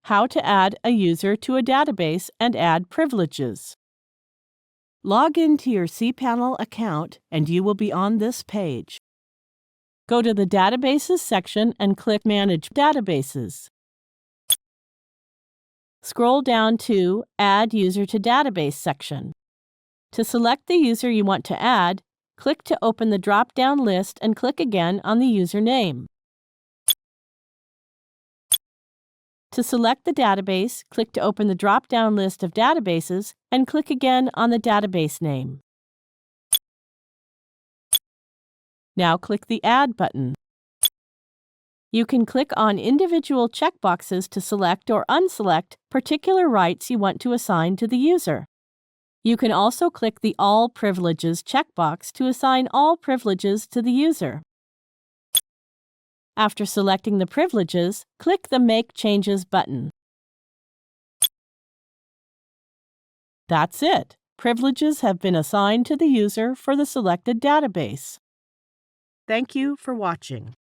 How to add a user to a database and add privileges. Log into your cPanel account and you will be on this page. Go to the Databases section and click Manage Databases. Scroll down to Add User to Database section. To select the user you want to add, click to open the drop-down list and click again on the user name. To select the database, click to open the drop-down list of databases and click again on the database name. Now click the Add button. You can click on individual checkboxes to select or unselect particular rights you want to assign to the user. You can also click the All Privileges checkbox to assign all privileges to the user. After selecting the privileges, click the Make Changes button. That's it. Privileges have been assigned to the user for the selected database. Thank you for watching.